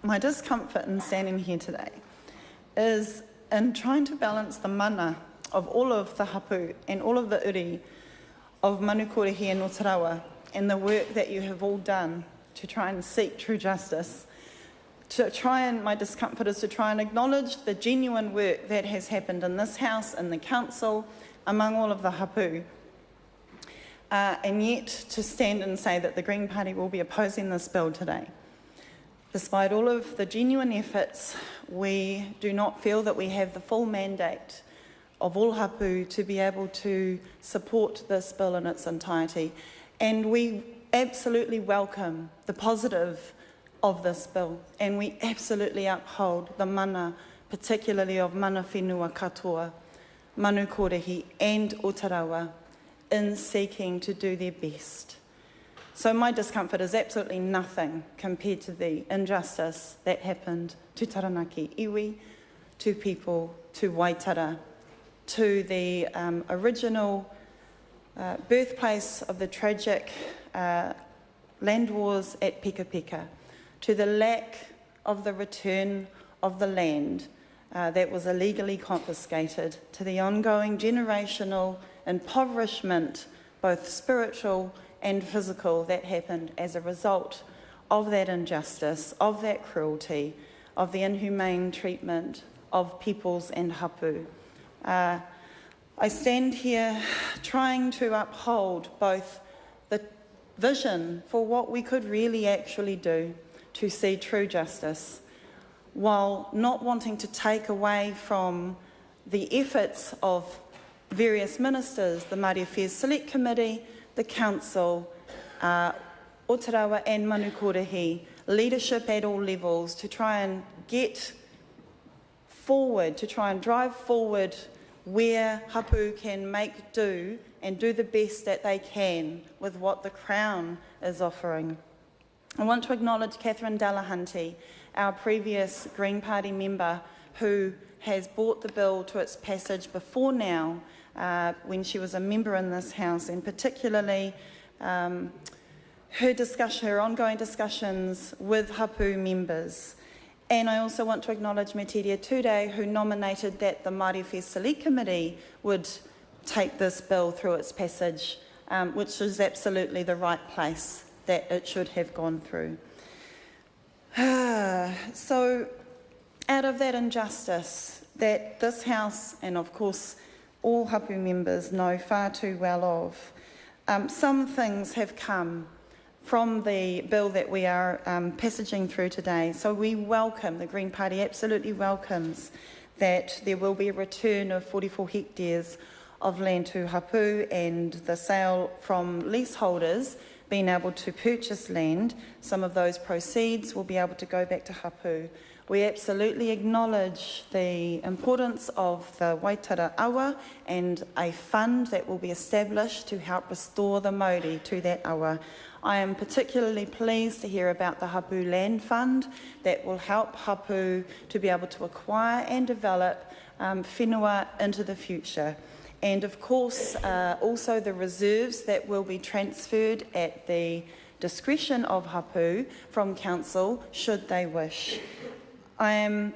my discomfort in standing here today is in trying to balance the mana of all of the hapu and all of the uri of Manukorehi and Waitara and the work that you have all done to try and seek true justice. My discomfort is to try and acknowledge the genuine work that has happened in this house, in the council, among all of the hapu. And yet to stand and say that the Green Party will be opposing this bill today. Despite all of the genuine efforts, we do not feel that we have the full mandate of all hapu to be able to support this bill in its entirety. And we absolutely welcome the positive of this bill, and we absolutely uphold the mana, particularly of mana whenua katoa, Manukorehi and Waitara, in seeking to do their best. So my discomfort is absolutely nothing compared to the injustice that happened to Taranaki iwi, to people, to Waitara, to the original birthplace of the tragic land wars at Pika Pika, to the lack of the return of the land that was illegally confiscated, to the ongoing generational impoverishment, both spiritual and physical, that happened as a result of that injustice, of that cruelty, of the inhumane treatment of peoples and hapu. I stand here trying to uphold both the vision for what we could really actually do to see true justice, while not wanting to take away from the efforts of various ministers, the Māori Affairs Select Committee, the Council, Waitara and Manukorehi, leadership at all levels to try and get forward, to try and drive forward where hapu can make do and do the best that they can with what the Crown is offering. I want to acknowledge Catherine Delahunty, our previous Green Party member, who has brought the bill to its passage before now, when she was a member in this House, and particularly her ongoing discussions with hapu members. And I also want to acknowledge Metiria Ture, who nominated that the Māori Affairs Select Committee would take this bill through its passage, which is absolutely the right place that it should have gone through. So, out of that injustice that this House, and of course all hapu members, know far too well of, some things have come from the bill that we are passaging through today. So we welcome, the Green Party absolutely welcomes, that there will be a return of 44 hectares of land to hapu and the sale from leaseholders being able to purchase land. Some of those proceeds will be able to go back to hapu. We absolutely acknowledge the importance of the Waitara awa and a fund that will be established to help restore the Māori to that awa. I am particularly pleased to hear about the Hapu Land Fund that will help hapu to be able to acquire and develop whenua into the future. And of course, also the reserves that will be transferred at the discretion of hapu from council, should they wish. I am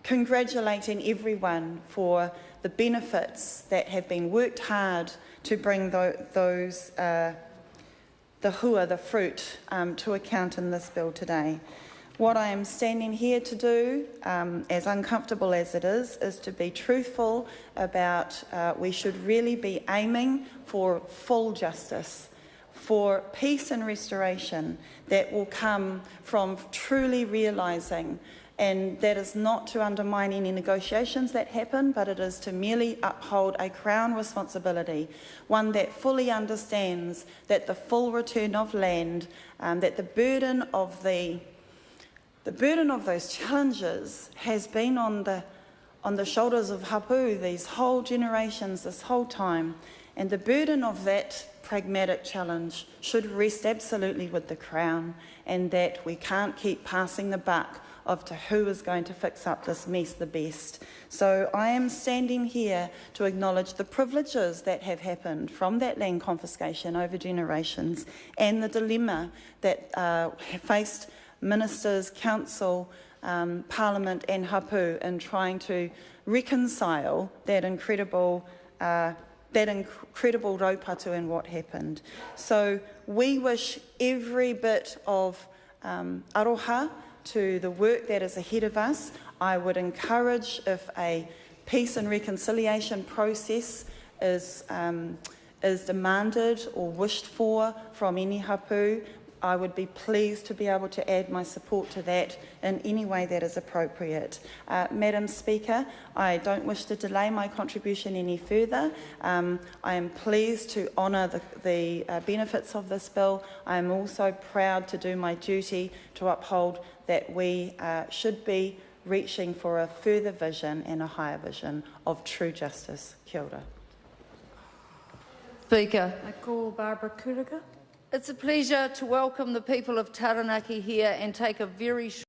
congratulating everyone for the benefits that have been worked hard to bring those, the hua, the fruit, to account in this bill today. What I am standing here to do, as uncomfortable as it is to be truthful about we should really be aiming for full justice, for peace and restoration that will come from truly realising. And that is not to undermine any negotiations that happen, but it is to merely uphold a Crown responsibility, one that fully understands that the full return of land, that the burden of those challenges has been on the shoulders of hapu these whole generations, this whole time, and the burden of that pragmatic challenge should rest absolutely with the Crown, and that we can't keep passing the buck of to who is going to fix up this mess the best. So I am standing here to acknowledge the privileges that have happened from that land confiscation over generations and the dilemma that faced ministers, council, Parliament and hapu in trying to reconcile that incredible raupatu and what happened. So we wish every bit of aroha to the work that is ahead of us. I would encourage, if a peace and reconciliation process is demanded or wished for from any hapu, I would be pleased to be able to add my support to that in any way that is appropriate. Madam Speaker, I don't wish to delay my contribution any further. I am pleased to honour the benefits of this bill. I am also proud to do my duty to uphold that we should be reaching for a further vision and a higher vision of true justice. Kia ora. Speaker. I call Barbara Kuriga. It's a pleasure to welcome the people of Taranaki here and take a very short